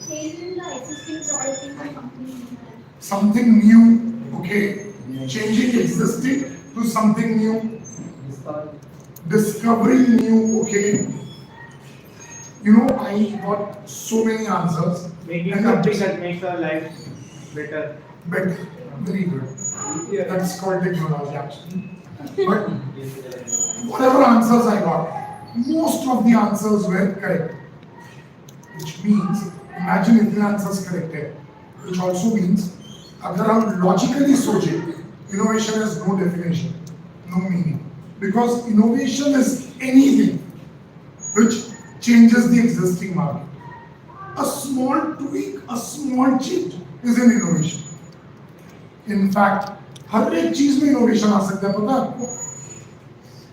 Changing the existing product into something new. Something new, okay. Changing existing to something new. Discovering new, okay. You know, I got so many answers. Making and something that makes our life better. better. Very good. That's called technology actually. But whatever answers I got, most of the answers were correct. Which means, imagine if the answers correct है. Which also means, अगर हम logically सोचें, innovation has no definition, no meaning. Because innovation is anything which changes the existing market. A small tweak, a small change is an innovation. In fact, हर एक चीज में innovation आ सकता है, पता है आपको?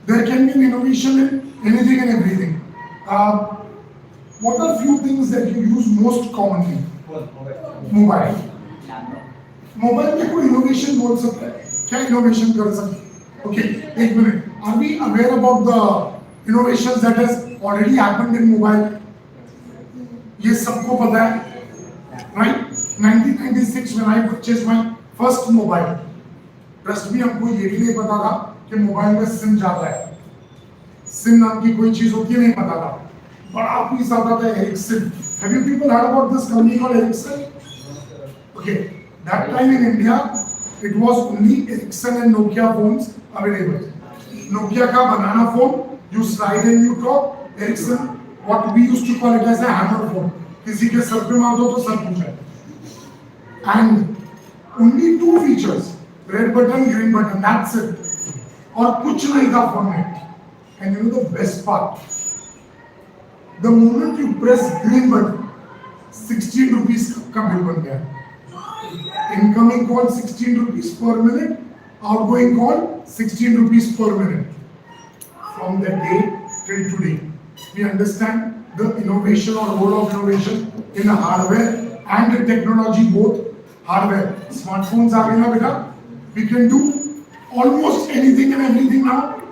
There can be an innovation in anything and everything. What are few things that you use most commonly? Mobile. Mobile में कोई innovation बोल सकता है? क्या innovation कर सकता है? Okay, एक minute. Are we aware about the innovations that has already happened in mobile? ये सबको पता है, right? 1996 when I purchased my first mobile. Trust me, हमको ये भी नहीं पता था कि मोबाइल में सिम जाता है. सिम नाम की कोई चीज होती है नहीं पता था. बड़ा पीस आता था Ericsson. Have you people heard about this company called Ericsson? Okay, that time in India, it was only Ericsson and Nokia phones available. Nokia का banana phone, you slide and you talk. Ericsson, what we used to call it as a hammer phone. किसी के sir पे मार दो तो sir पूछ जाए. And only two features, red button, green button, that's it. और कुछ नहीं था फोन में. And you know the best part? The moment you press green button, 16 rupees का bill बन गया. Incoming call 16 rupees per minute, outgoing call 16 rupees per minute. From that day till today, we understand the innovation or role of innovation in the hardware and the technology both. Hardware, smartphones are in beta. We can do almost anything and everything now.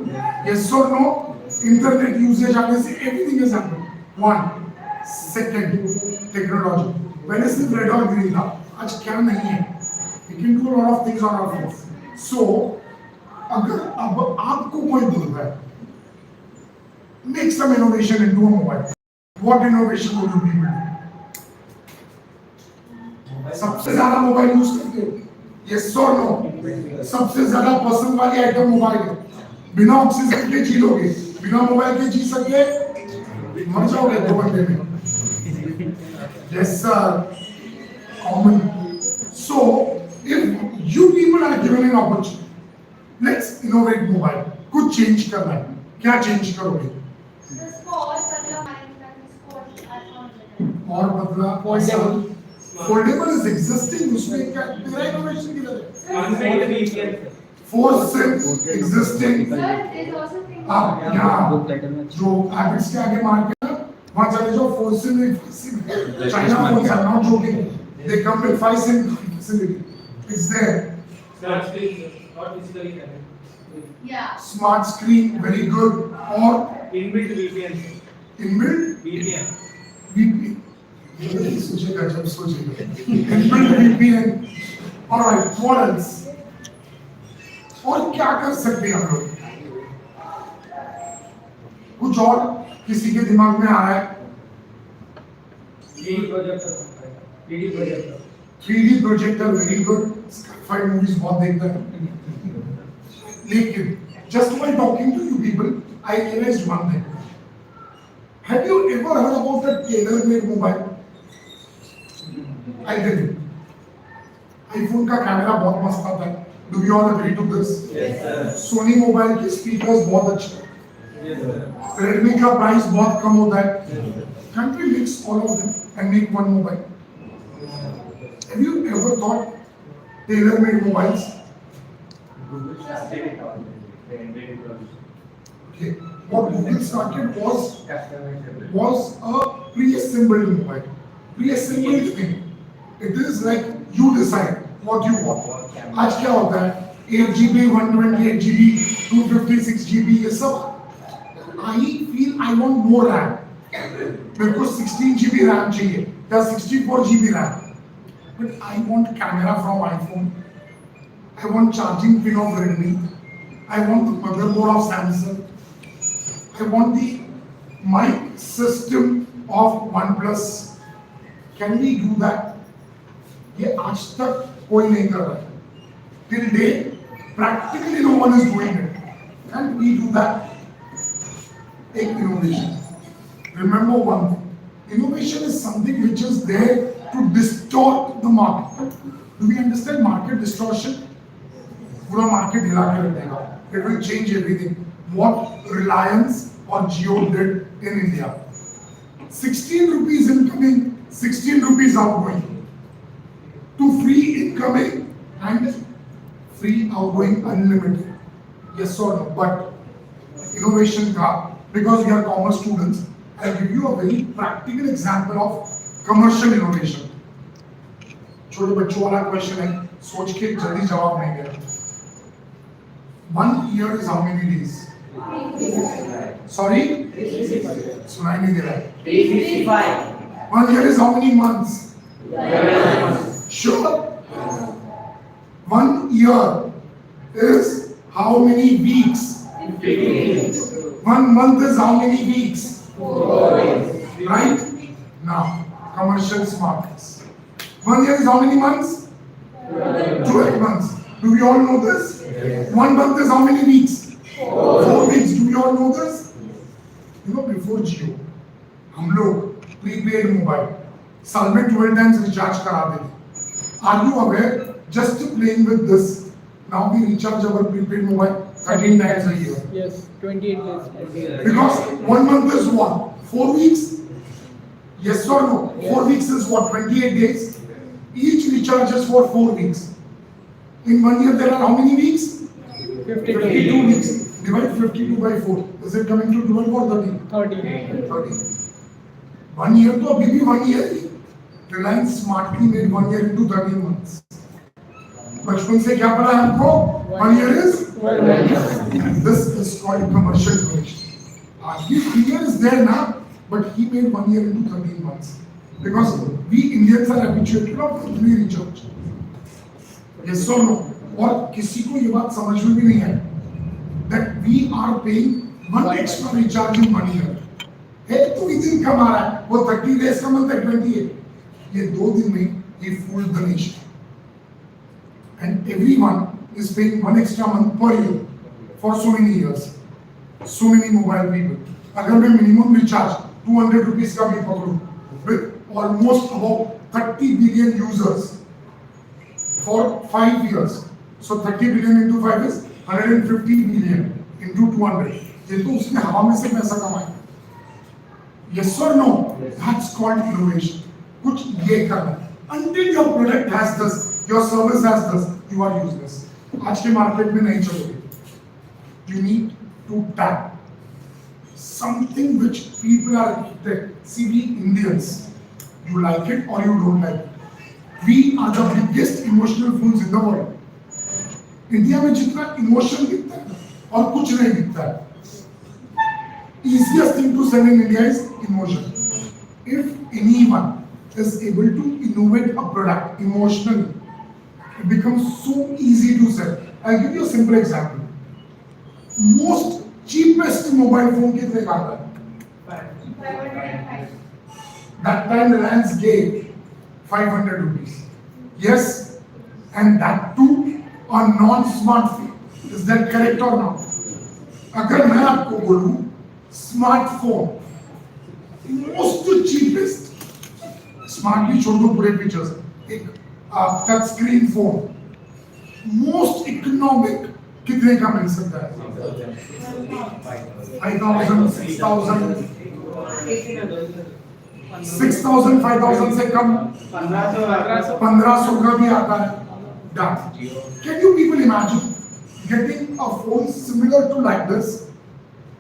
Yes or no? Internet usage आने से everything is happening. One, second, technology. When is it red or green था? आज क्या नहीं है? We can do a lot of things on our phones. So, अगर अब आपको कोई बोल रहा है, make some innovation into a mobile. What innovation would you be able to do? सबसे ज्यादा मोबाइल यूज करते हो? Yes or no? सबसे ज्यादा पसंद वाली आइटम मोबाइल है. बिना ऑक्सीजन के जी लोगे, बिना मोबाइल के जी सके मर जाओगे 2 घंटे में. Yes sir. Common. So if you people are given an opportunity, let's innovate mobile. कुछ चेंज करना है. क्या चेंज करोगे? और बदला Foldable. Foldable is existing. उसमें क्या तेरा innovation किधर है? Four SIM existing. आप यहाँ जो habits के आगे मार के ना वहाँ चले जाओ 4 SIM China phones are not joking. They come with 5 SIM facility. It's there. Smart screen, not physically connected. Yeah. Smart screen, very good. Or Inbuilt VPN. inbuilt VPN. VPN. ये सोचेगा जब सोचेगा. Inbuilt VPN. Alright, what else? और क्या कर सकते हैं हम लोग? कुछ और किसी के दिमाग में आ रहा है? 3D projector. 3D projector. 3D projector, very good. Sci-fi movies बहुत देखता है. लेकिन just while talking to you people, I realized one thing. Have you ever heard about a tailor-made mobile? I did. iPhone का camera बहुत मस्त आता है. Do we all agree to this? Yes sir. Sony mobile के speakers बहुत अच्छे हैं. Yes sir. Redmi का प्राइस बहुत कम होता है. Can't we mix all of them and make one mobile? Have you ever thought tailor-made mobiles? Okay. What Google started was a pre-assembled mobile. Pre-assembled thing. It is like you decide what you want. आज क्या होता है? 8 GB, 128 GB, 256 GB ये सब. I feel I want more RAM. मेरे को 16 GB RAM चाहिए. या 64 GB RAM. But I want camera from iPhone. I want charging pin of Redmi. I want the motherboard of Samsung. I want the mic system of OnePlus. Can we do that? ये आज तक कोई नहीं कर रहा है. Till date, practically no one is doing it. Can we do that? Take innovation. Remember one thing. Innovation is something which is there to distort the market. Do we understand market distortion? पूरा market हिला के रख देगा. It will change everything. What Reliance or Jio did in India. 16 rupees incoming, 16 rupees outgoing. To free incoming and free outgoing unlimited. Yes or no? But innovation का, because we are commerce students, I'll give you a very practical example of commercial innovation. छोटे बच्चों वाला question है, सोच के जल्दी जवाब नहीं देना. 1 year is how many days? Sorry? सुनाई नहीं दे रहा है. 365. 1 year is how many months? Sure. 1 year is how many weeks? 1 month is how many weeks? 4 days. Right? Now, commercial markets. 1 year is how many months? 12 months. Do we all know this? Yes. 1 month is how many weeks? 4 4 weeks. Do we all know this? You know, before Jio, हम लोग prepaid mobile साल में 12 times recharge कराते थे. Are you aware? Just playing with this, now we recharge our prepaid mobile 13 times a year. Yes, 28 days. Because 1 month is what? 4 weeks? Yes or no? 4 weeks is what? 28 days? Each recharge is for 4 weeks. In 1 year there are how many weeks? 52 weeks. Divide 52 by 4. Is it coming to 12 or 13? 30. 30. 1 year तो अभी भी 1 year ही. Reliance smartly made 1 year into 13 months. बचपन से क्या पढ़ा है हमको? 1 year is? This is called commercial innovation. His year is there now, but he made 1 year into 13 months. Because we Indians are habituated of monthly recharge. Yes or no? और किसी को ये बात समझ में भी नहीं है that we are paying one extra recharge in 1 year. एक तो दिन कमा रहा है, वो 30 days का मतलब 28. ये 2 दिन में he fooled the nation. And everyone is paying 1 extra month per year for so many years. So many mobile people. अगर मैं minimum recharge 200 rupees का भी पकड़ूं with almost about 30 billion users for 5 years. So 30 billion into 5 is 150 billion into 200. ये तो उसने हवा में से पैसा कमाया. Yes or no? That's called innovation. कुछ ये करना. Until your product has this, your service has this, you are useless. आज के मार्केट में नहीं चलोगे. You need to tap something which people are interested. See, we Indians, you like it or you don't like it. We are the biggest emotional fools in the world. India में जितना emotion दिखता है और कुछ नहीं दिखता है. Easiest thing to sell in India is emotion. If anyone is able to innovate a product emotionally, it becomes so easy to sell. I'll give you a simple example. Most cheapest mobile phone कितने का आता है? 505. That time Reliance gave 500 rupees. Yes, and that too on non-smartphone. Is that correct or not? अगर मैं आपको बोलूं smartphone most cheapest, smart भी छोड़ दो पूरे फीचर्स, एक touch screen phone most economic कितने का मिल सकता है? 5,000, 6,000, 6,000, 5,000 से कम 1500 का भी आता है. Done. Can you people imagine getting a phone similar to like this,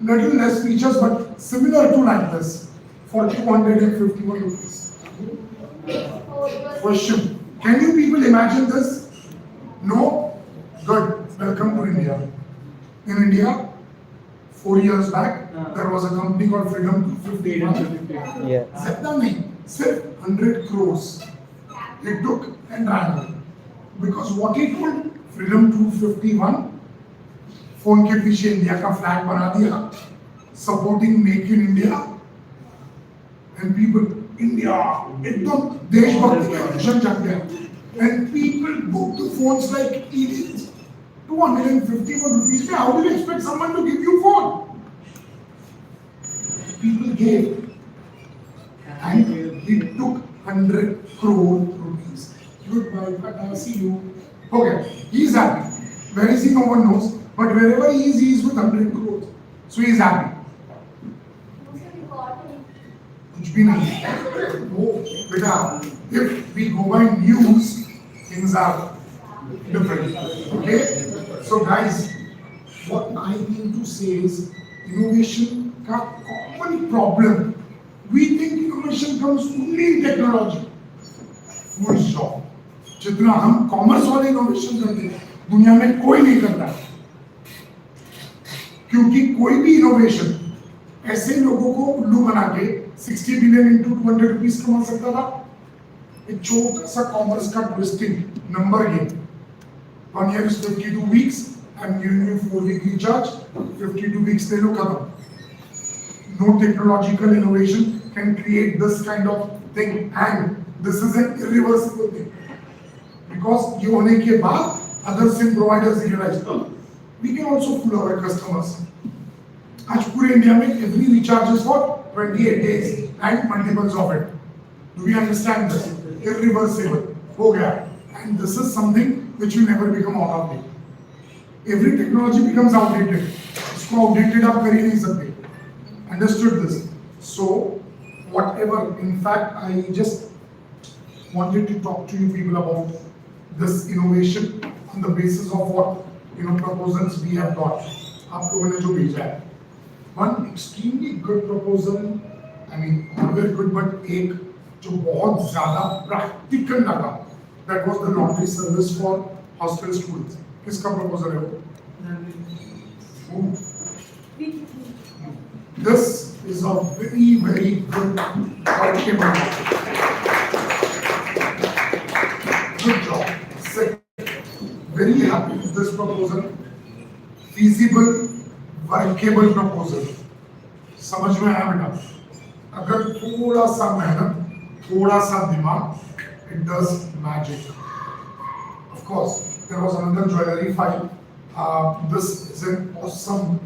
little less features but similar to like this for 251 rupees? Question: can you people imagine this? No? Good. Welcome to India. In India, 4 years back, there was a company called Freedom 251. Yeah. Zepta nahi. सिर्फ 100 crores he took and ran away. Because what he told, Freedom 251, phone के पीछे India का flag बना दिया, supporting make in India, and people India एकदम देशभक्ति का mission जग गया, and people book the phones like idiots. 251 rupees. How do you expect someone to give you phone? People gave, and he took 100 crore rupees. Goodbye, Tata, see you. Okay, he's happy. Where is he? No one knows. But wherever he is with 100 crores. So he is happy. कुछ भी नहीं. वो बेटा, if we go by news, things are different. Okay? So guys, what I mean to say is, innovation का common problem. We think innovation comes only in technology. Full stop. जितना हम commerce वाले innovation करते हैं, दुनिया में कोई नहीं करता, क्योंकि कोई भी इनोवेशन ऐसे लोगों को उल्लू बना के 60 बिलियन into 200 रुपीस कमा सकता था. एक छोटा सा कॉमर्स का twisting number game. 1 year is 52 weeks. I'm giving you 4-week recharge. 52 weeks ले लो खत्म. No technological innovation can create this kind of thing, and this is an irreversible thing. Because ये होने के बाद other SIM providers realize we can also fool our customers. आज पूरे India में every recharge is for 28 days and multiples of it. Do we understand this? Irreversible हो गया, and this is something which will never become out of date. Every technology becomes outdated. इसको outdated आप कर ही नहीं सकते. Understood this? So whatever, in fact, I just wanted to talk to you people about this innovation on the basis of what proposals we have got. आप लोगों ने जो भेजा है, one extremely good proposal, I mean not very good, but एक जो बहुत ज़्यादा practical लगा, that was the laundry service for hostel students. किसका proposal है वो? This is a very very good workable. Good job. Very happy with this proposal. Feasible, workable proposal. समझ में आया बेटा? अगर थोड़ा सा मेहनत, थोड़ा सा दिमाग, it does magic. Of course, there was another jewelry file. This is an awesome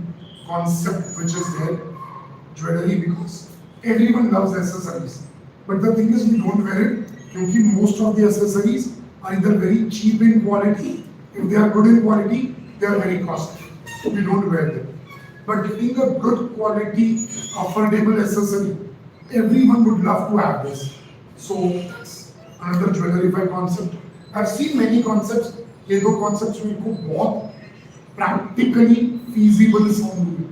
concept which is there. Jewelry, because everyone loves accessories. But the thing is, we don't wear it because most of the accessories are either very cheap in quality. If they are good in quality, they are very costly. We don't wear them. But getting a good quality, affordable accessory, everyone would love to have this. So that's another jewelry concept. I've seen many concepts. ये दो concepts मेरे को बहुत practically feasible sound हुए.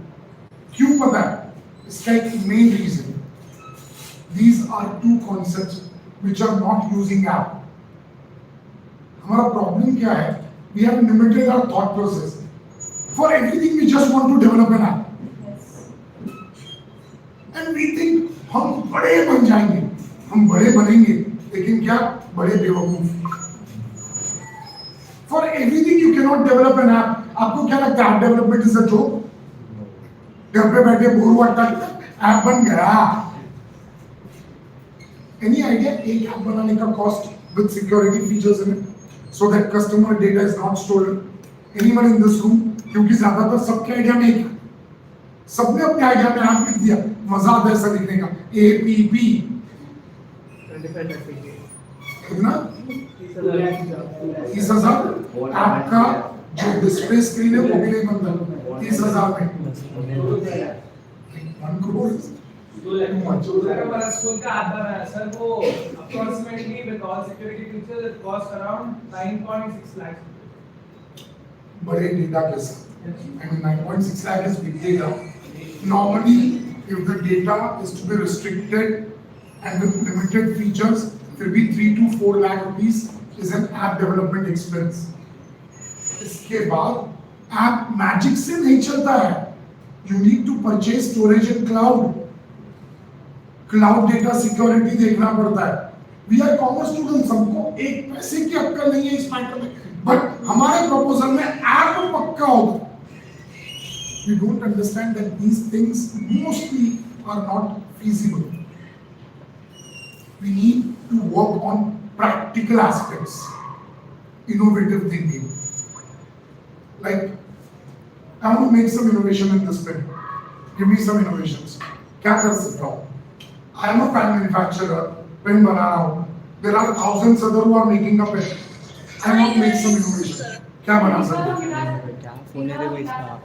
क्यों पता है? इसका एक main reason. These are two concepts which are not using app. हमारा problem क्या है? We have limited our thought process. For everything, we just want to develop an app. And we think हम बड़े बन जाएंगे, हम बड़े बनेंगे, लेकिन क्या बड़े बेवकूफ. For everything, you cannot develop an app. आपको क्या लगता है? App development is a joke? घर पे बैठे बोर हुआ ऐप बन गया. Any idea? एक ऐप बनाने का cost with security features in it, so that customer data is not stolen. Anyone in this room? क्योंकि ज्यादातर सबके आइडिया में एक, सबने अपने आइडिया में ऐप लिख दिया. मजा आता है ऐसा लिखने का. APP कितना? 30,000. आपका जो डिस्प्ले स्क्रीन है वो भी नहीं बनता 30,000 में. 1 crore. हमारा स्कूल का ऐप बनाया सर, वो approximately with all security features it cost around 9.6 lakhs. बड़े डेटा के साथ. I mean 9.6 lakh is big data. Normally, if the data is to be restricted and with limited features, it will be 3 to 4 lakh rupees is an app development expense. इसके बाद app magic से नहीं चलता है. You need to purchase storage in cloud. Cloud data security देखना पड़ता है। We are commerce students, हमको एक पैसे की अक्कल नहीं है इस मैटर में, बट हमारे प्रपोजल में ऐप पक्का होगा। We don't understand that these things mostly are not feasible. We need to work on practical aspects, innovative thinking. Like, I want to make some innovation in this pen. Give me some innovations. क्या कर सकता हूँ? I am a pen manufacturer. Pen बना रहा हूँ. There are thousands other who are making a pen. I want to make some innovation. क्या बना सकते हैं? क्या फोन है देखो इसका।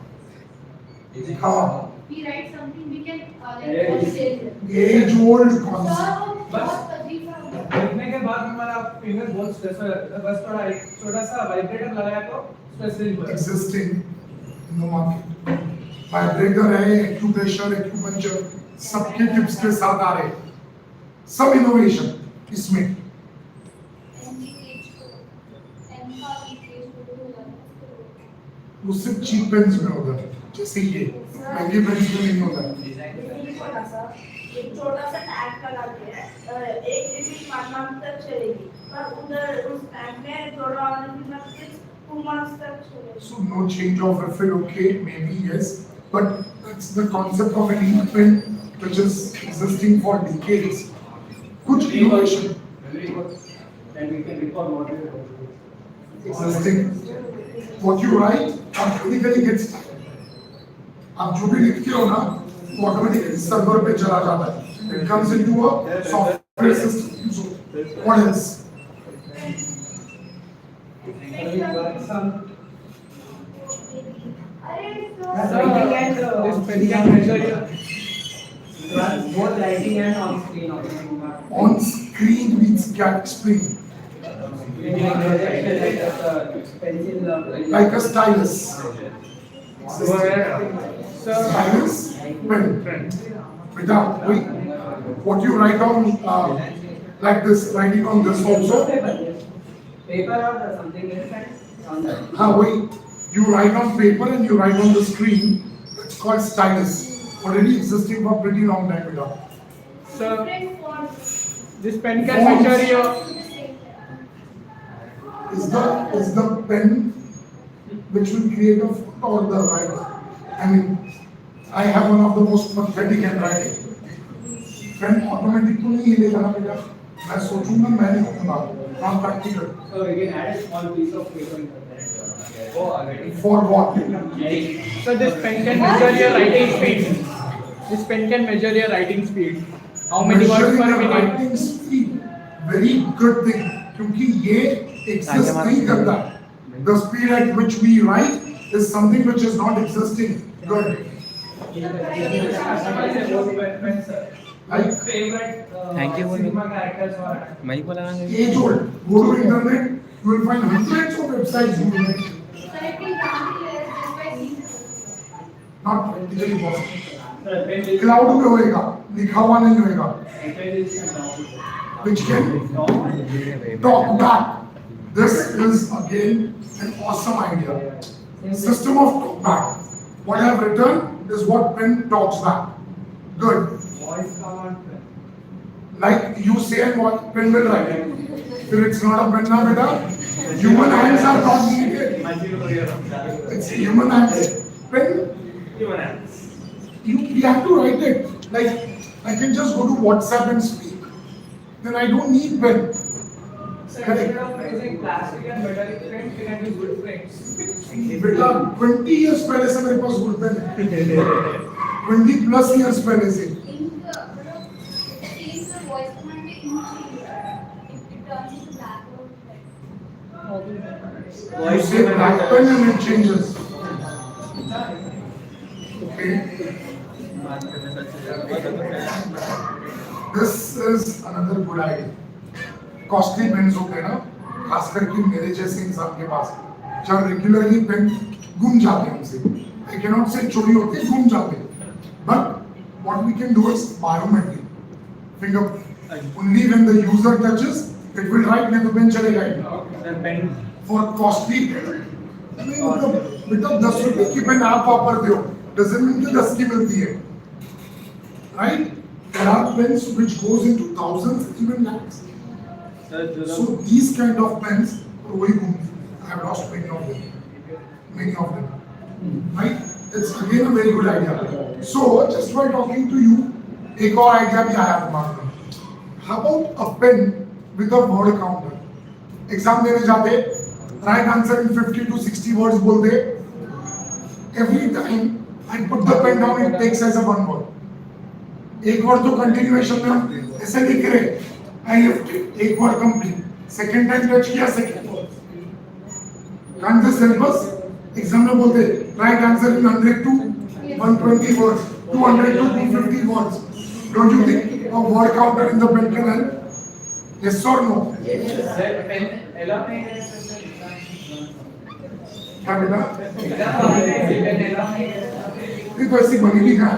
हाँ. We write something, we can like sell it. Age-old Sir, concept. वो बहुत तकलीफ है। लिखने के बाद हमारा फिंगर बहुत स्ट्रेस हो जाता है, बस थोड़ा एक छोटा सा वाइब्रेटर लगाया तो स्ट्रेस रिलीफ हो जाता Existing in the market. Vibrator है, acupressure, acupuncture, सबके टिप्स के साथ आ रहे हैं। सब इनोवेशन इसमें। वो सिर्फ चीप पेन्स में होता है, जैसे ये महंगे पेन्स में नहीं होता है। एक छोटा सा टैग लगा दिया है, एक डिजिट 1 मंथ तक चलेगी, पर उधर उस टैग में थोड़ा और भी 2 months तक चलेगी। So no change of refill, okay, maybe yes, but that's the concept of an ink pen which is existing for decades. कुछ innovation and we can record what we do. existing. What you write automatically gets आप जो भी लिखते हो ना वो automatically server पे चला जाता है। It comes into a software system. So what else? This pen can measure your both writing and on screen also. On screen means क्या explain? Like a stylus. Stylus, pen. Without, wait. What you write on, like this, writing on this also. Paper or something else on that. Wait. You write on paper and you write on the screen. It's called stylus. Already existing for pretty long time now. So Different fonts. this pen can measure your. Is the pen which will create a photo or the writer? I mean, I have one of the most pathetic handwriting. Pen automatic तो नहीं हिलेगा ना बेटा। मैं सोचूंगा मैं लिखूंगा। Not practical. so we can add a small piece of paper in that. Oh, already. For what? So this pen can measure your writing speed. This pen can measure your writing speed. How many words Measuring per your minute? writing speed. Very good thing. क्योंकि ये exist नहीं करता। The speed at which we write is something which is not existing. Good. Like Favorite Thank you, cinema characters or मैं ही बोला ना। age old. Go to internet. You will find hundreds of websites you will make. Selecting country layers just by seeing the Not practically possible. Cloud में होएगा, लिखा हुआ नहीं होएगा. Which can talk back. This is again an awesome idea. System of talk back. What I have written is what pen talks back. Good. voice command. Like you say and what pen will write. If it's not a pen na beta, human hands are not needed. It's human hands. Pen, Human hands. we have to write it. Like I can just go to WhatsApp and speak. Then I don't need pen. So instead of using plastic and metallic frames, we can use wood frames. बेटा 20 years पहले से मेरे पास would pen है 20 plus years पहले से ink, मतलब change the voice command में ink change it turns into black or red. you say black pen and it changes okay this is another good idea costly pens होते हैं ना खास करके मेरे जैसे इंसान के पास जब रेगुलरली पेन गुम जाते हैं उनसे I cannot say चोरी होती है गुम जाते हैं but what we can do is biometric fingerprint only when the user touches it will write नहीं तो पेन चलेगा ही for costly pen नहीं मतलब बेटा 10 रुपए की पेन आप वापरते हो doesn't mean कि 10 की मिलती है right There are pens which goes into thousands, even lakhs. So these kind of pens, I have lost many of them. Many of them. Right? It's again a very good idea. So just by talking to you, एक और idea भी आया दिमाग में. How about a pen with a word counter? Exam देने जाते, right answer in 50 to 60 words बोल दे. Every time I put the pen down, it takes as a one word. एक वर्ड तो कंटिन्यूएशन में हम ऐसे लिख रहे, I lifted, एक word complete. Second time touch किया, second word. Can't this help us? Exam में बोलते, right answer in 100 to 120 words, 200 to 250 words. Don't you think a word counter in the pen can help? Yes or no? क्या बेटा? ये तो ऐसी बनी भी कहाँ?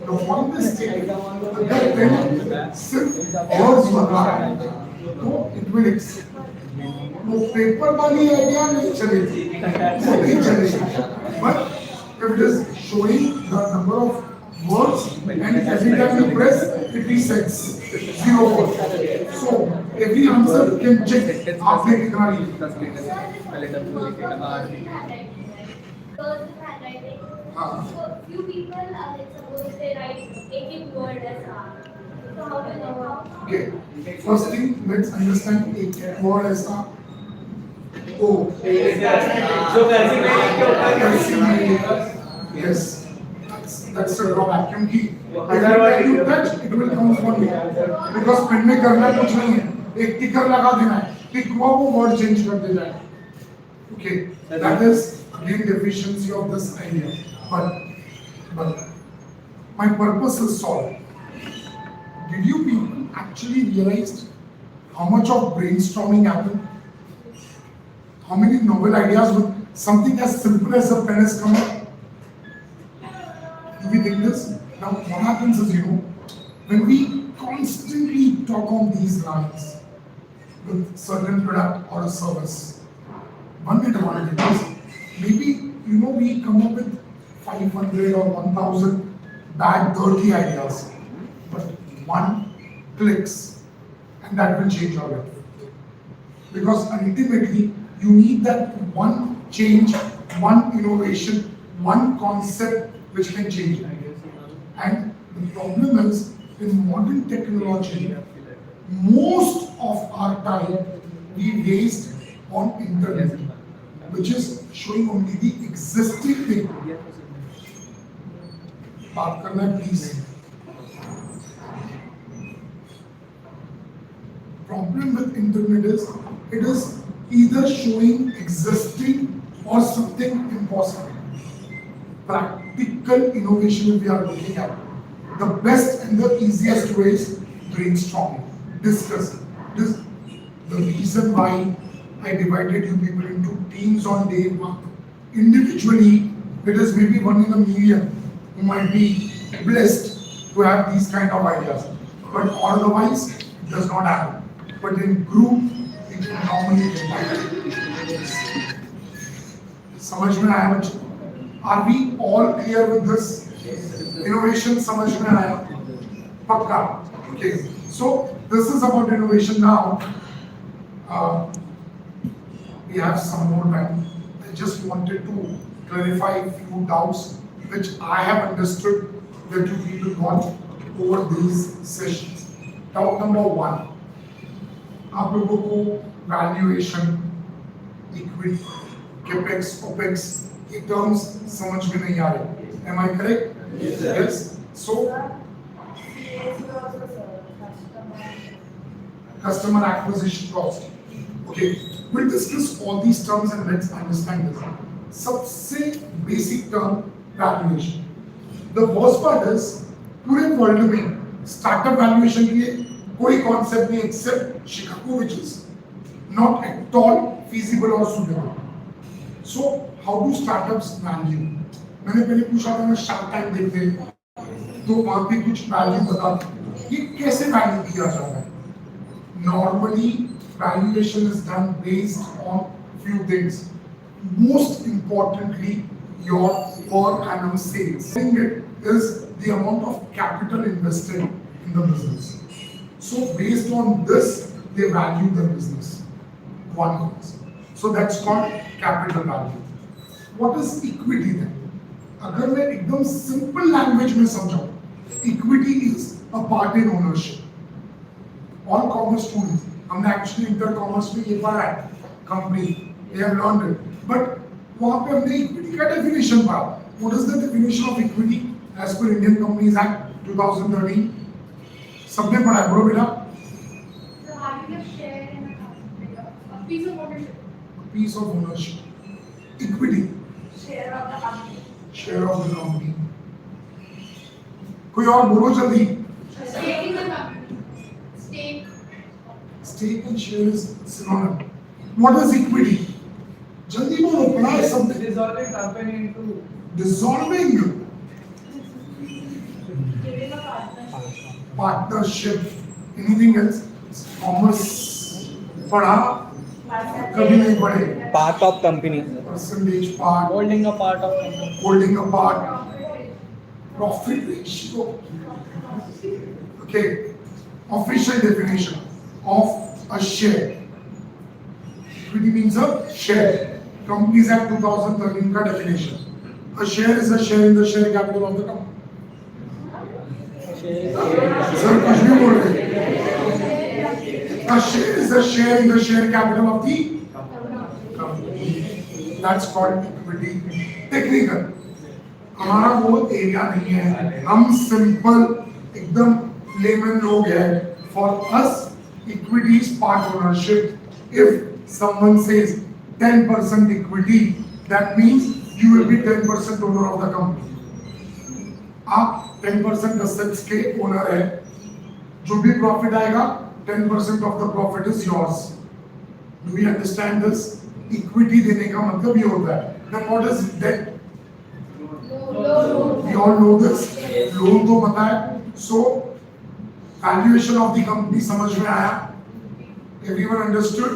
The one mistake, अगर पेन सिर्फ words लगा है, तो it will excel. वो पेपर वाली आइडिया नहीं चलेगी, वो नहीं चलेगी. But if it is showing the number of words and every time you press, it resets 0 word. So every answer can check आपने कितना लिखा. So few people let's suppose they write एक word as So how do you know? Okay. First thing, let's understand एक word as Oh. Yes. That's the drawback. क्योंकि every time you touch, it will come from you. Because pen में करना कुछ नहीं है. एक टिकर लगा देना है. टिक हुआ वो word change कर दे जाए. Okay. That is again deficiency of this idea. But my purpose is solved. Did you people actually realize how much of brainstorming happened? How many novel ideas with something as simple as a pen has come up? Do we think this? Now what happens is, when we constantly talk on these lines with certain product or a service, one advantage is maybe we come up with 500 or 1000 bad dirty ideas, but one clicks and that will change your life. Because ultimately you need that one change, one innovation, one concept which can change it. And the problem is, in modern technology, most of our time we waste on internet, which is showing only the existing thing. बात करना है please. Problem with internet is, it is either showing existing or something impossible. Practical innovation if we are looking at. The best and the easiest way is brainstorming, discussing. The reason why I divided you people into teams on day one. Individually, it is maybe 1 in a million who might be blessed to have these kind of ideas. But otherwise, it does not happen. But in group, it will normally happen. समझ में आया बच्चों? Are we all clear with this? Innovation समझ में आया? पक्का? Okay. So this is about innovation now. We have some more time. I just wanted to clarify a few doubts which I have understood that you people got over these sessions. Doubt number 1. आप लोगों को valuation, equity, capex, opex, ये terms समझ में नहीं आ रहे. Am I correct? Yes. So customer acquisition cost. Okay. We'll discuss all these terms and let's understand this. सबसे basic term valuation. The worst part is पूरे world में startup valuation के लिए कोई concept नहीं except Chicago, which is not at all feasible or suitable. So how do startups value? मैंने पहले पूछा था मैं Shark Tank देखते तो वहाँ पे कुछ value बता ये कैसे value किया जाता है? Normally valuation is done based on few things. Most importantly, your per annum sales. It is the amount of capital invested in the business. So based on this, they value the business. One cause. So that's called capital value. What is equity then? अगर मैं एकदम simple language में समझाऊं, equity is a part in ownership. All commerce students, हमने actually inter commerce में ये पढ़ा है, company, they have learned it. But वहाँ पे हमने equity का definition पढ़ा. What is the definition of equity as per Indian Companies Act 2013? सबने पढ़ा है, बोलो बेटा. So having a share in a company, a piece of ownership. Piece of ownership. Equity. Share of the company. Share of the company. कोई और बोलो जल्दी. Stake in the company. Stake. Stake and share is synonym. What is equity? जल्दी बोलो, पढ़ा है सबने. Dissolving company into Dissolving. Giving a partnership. Partnership. Anything else? Commerce. पढ़ा? कभी नहीं पढ़े. Part of company. Percentage part. Holding a part of company. Holding a part. Profit ratio. Okay. Official definition of a share. Equity means a share. Companies Act 2013 का definition. A share is a share in the share capital of the company. Sir, कुछ भी बोल रहे हैं. A share is a share in the share capital of the company. That's called equity. Technical. हमारा वो area नहीं है. हम सिंपल एकदम लेमन लोग हैं. For us, equity is part ownership. If someone says 10% equity, that means you will be 10% owner of the company. आप 10% assets के owner है. जो भी profit आएगा, 10% of the profit is yours. Do we understand this? Equity देने का मतलब ये होता है. Then what is debt? We all know this. Loan तो पता है. So valuation of the company समझ में आया? Everyone understood?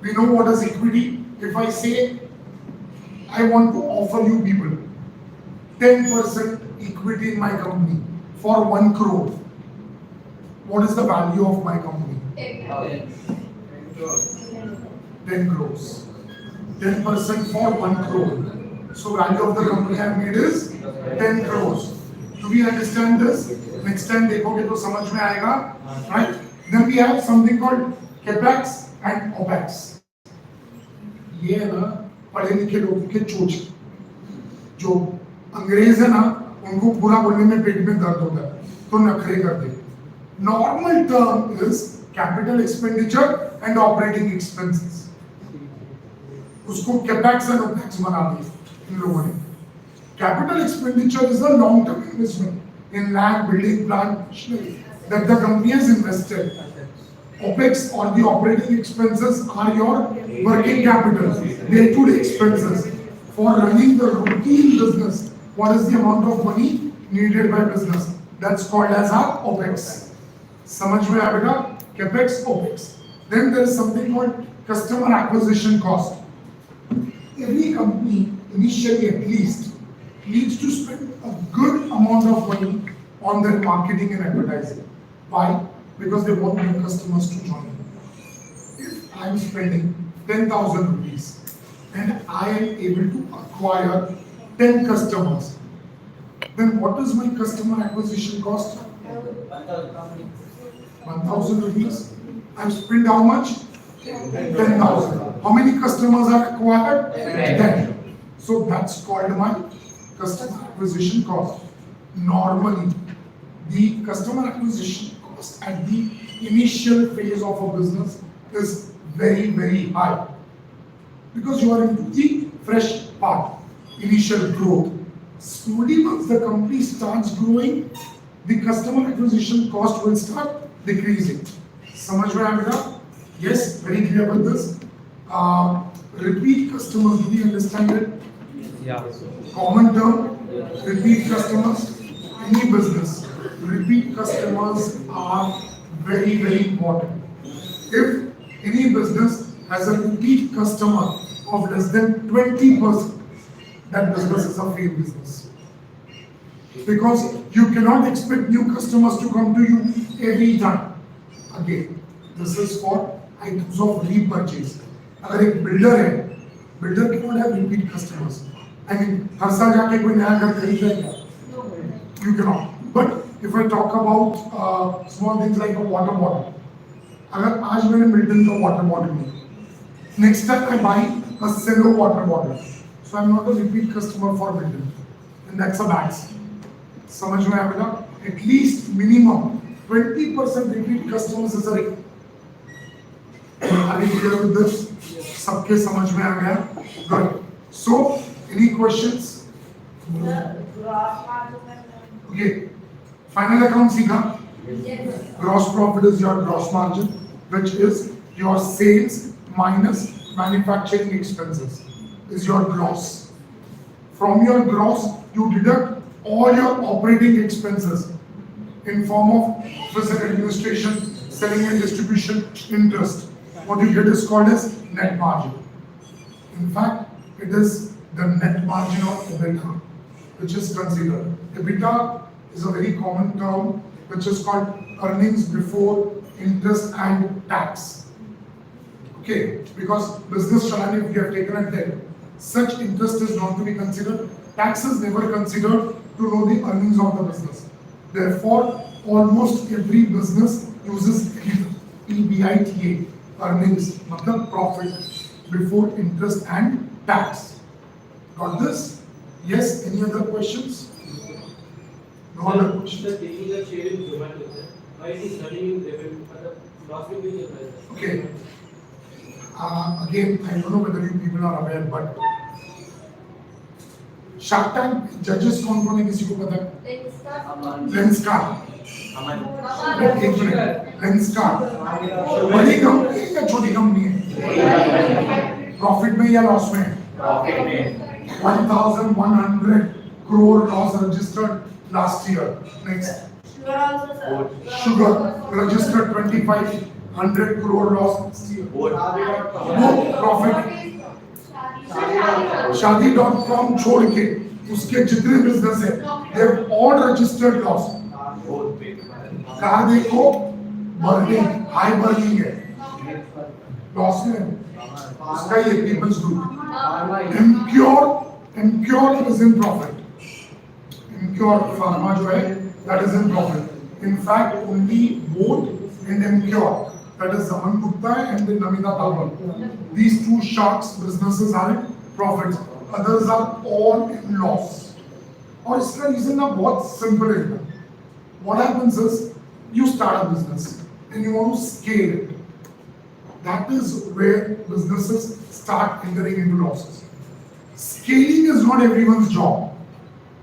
We know what is equity. If I say I want to offer you people 10% equity in my company for 1 crore, what is the value of my company? 10 crores. 10% for 1 crore. So value of the company I have made is 10 crores. Do we understand this? Next time देखोगे तो समझ में आएगा, right? Then we have something called capex and opex. ये है ना पढ़े लिखे लोगों के चोच. जो अंग्रेज है ना, उनको पूरा बोलने में पेट में दर्द होता है, तो नखरे कर दे. Normal term is capital expenditure and operating expenses. उसको capex and opex बना दिया इन लोगों ने. Capital expenditure is a long-term investment in land, building, plant, machinery that the company has invested. OPEX or the operating expenses are your working capital, day-to-day expenses for running the routine business. What is the amount of money needed by business? That's called as our OPEX. समझ में आया बेटा? CAPEX, OPEX. Then there is something called customer acquisition cost. Every company, initially at least, needs to spend a good amount of money on their marketing and advertising. Why? Because they want new customers to join. If I am spending 10,000 rupees and I am able to acquire 10 customers, then what is my customer acquisition cost? 1,000 rupees. I have spent how much? 10,000. How many customers are acquired? 10. So that's called my customer acquisition cost. Normally, the customer acquisition cost at the initial phase of a business is very, very high because you are into the fresh part, initial growth. Slowly, once the company starts growing, the customer acquisition cost will start decreasing. समझ में आया बेटा? Yes, very clear with this. Repeat customers, do we understand it? Yeah. Common term, repeat customers, any business, repeat customers are very, very important. If any business has a repeat customer of less than 20%, that business is a failed business. because you cannot expect new customers to come to you every time. Again, this is for items of repurchase. अगर एक builder है, builder cannot have repeat customers. I mean, हर साल जाके कोई नया घर खरीद लेगा? You cannot. But if I talk about small things like a water bottle, अगर आज मैंने मिल्टन का water bottle लिया, next time I buy a cello water bottle, so I'm not a repeat customer for Milton, and that's a bad sign. समझ में आएगा? At least minimum 20% repeat customers is a rate. Are you clear with this? सबके समझ में आ गया? Good. So, any questions? Okay. Final account सीखा? Gross profit is your gross margin, which is your sales minus manufacturing expenses, is your gross. From your gross, you deduct all your operating expenses in form of physical administration, selling and distribution, interest. What you get is called as net margin. In fact, it is the net margin of EBITDA, which is considered. EBITDA is a very common term, which is called earnings before interest and tax. Okay, because business challenge, if you have taken a debt, such interest is not to be considered. Tax is never considered to know the earnings of the business. Therefore, almost every business uses EBITDA, earnings, matlab profit before interest and tax. Got this? Yes, any other questions? No other questions? Sir, taking the share in Zomato, sir, why it is running in revenue? Loss will be there. Okay. Again, I don't know whether you people are aware, but Shark Tank judges कौन कौन है किसी को पता है? Lenskart. एक minute. Lenskart. बड़ी company है या छोटी कंपनी है? Profit में या loss में? Profit में. 1,100 crore loss registered last year. Next. Sugar also, sir. Sugar registered 2,500 crore loss last year. Both. Both profit. शादी.com छोड़ के उसके जितने बिजनेस है, they have all registered loss. Car देखो, burning, high burning है, loss में, उसका ये people's group. Emcure is in profit. Emcure pharma जो है, that is in profit. In fact, only both and Emcure, that is Zaman Gupta and then Namita Tawal. These two sharks businesses are in profits. Others are all in loss. और इसका reason ना बहुत simple है. What happens is you start a business and you want to scale it. That is where businesses start entering into losses. Scaling is not everyone's job.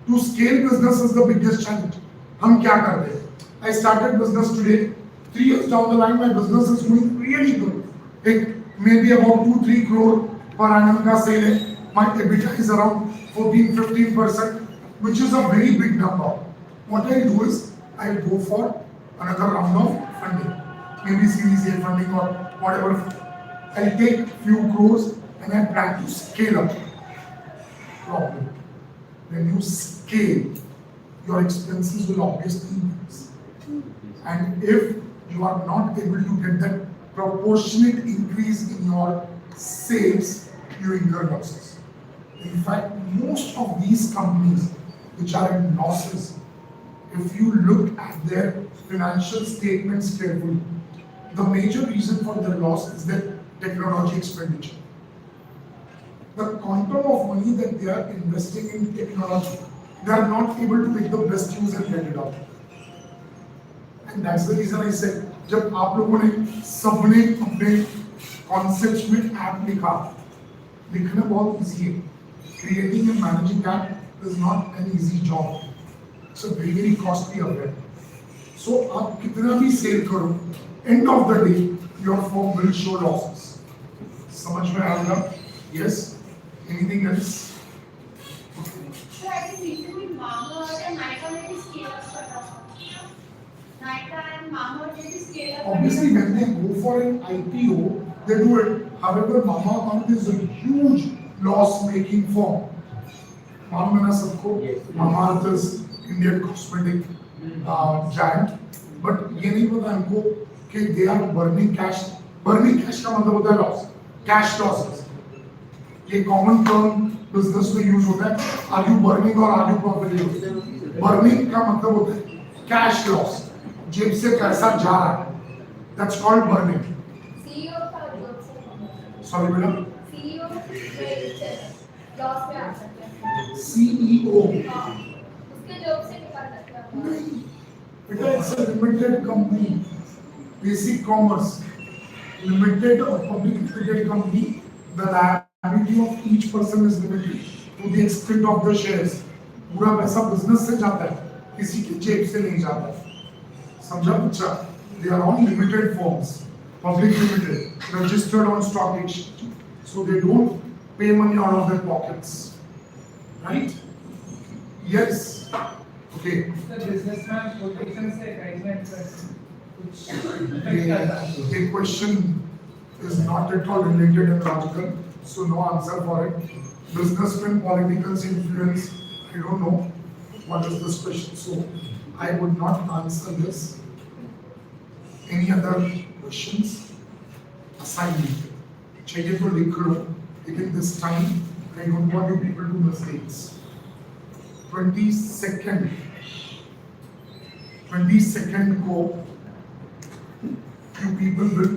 To scale business is the biggest challenge. हम क्या करते हैं? I started business today. 3 years down the line, my business is doing really good. It may be about 2-3 crore per annum का sale है. My EBITDA is around 14-15%, which is a very big number. What I do is I go for another round of funding, maybe Series A funding or whatever. I take few crores and I plan to scale up. Problem. When you scale, your expenses will obviously increase. And if you are not able to get that proportionate increase in your sales, you incur losses. In fact, most of these companies which are in losses, if you look at their financial statements carefully, the major reason for their loss is their technology expenditure. The quantum of money that they are investing in technology, they are not able to make the best use and get it out. And that's the reason I said, जब आप लोगों ने सबने अपने concepts में app लिखा, लिखना बहुत easy है. Creating and managing app is not an easy job. It's a very costly affair. So आप कितना भी sale करो, end of the day your firm will show losses. समझ में आएगा? Yes. Anything else? So I think recently Mama and Nykaa ने भी scale up करा था. Nykaa and Mama ने भी scale up. Obviously, when they go for an IPO, they do it. However, Mamaearth is a huge loss-making firm. मालूम है ना सबको? Mamaearth is Indian cosmetic giant, but ये नहीं पता हमको कि they are burning cash. Burning cash का मतलब होता है loss, cash losses. ये common term business में use होता है. Are you burning or are you profiting? Burning का मतलब होता है cash loss. जेब से पैसा जा रहा है. That's called burning. CEO का जॉब से Sorry बेटा. CEO लॉस में आ सकते हैं CEO. हाँ उसके जॉब से निकाल सकते हैं नहीं. बेटा it's a limited company. Basic commerce. Limited or public limited company. The liability of each person is limited to the extent of the shares. पूरा पैसा business से जाता है, किसी की जेब से नहीं जाता है. समझा बच्चा? They are all limited firms, public limited, registered on stock exchange, so they don't pay money out of their pockets, right? Yes. Okay. The businessman quotation से guideline पर कुछ The question is not at all related and logical, so no answer for it. Businessman politicals influence, I don't know what is this question, so I would not answer this. Any other questions? Assignment. Check it for लिख लो, लेकिन this time I don't want you people to do mistakes. 22nd को you people will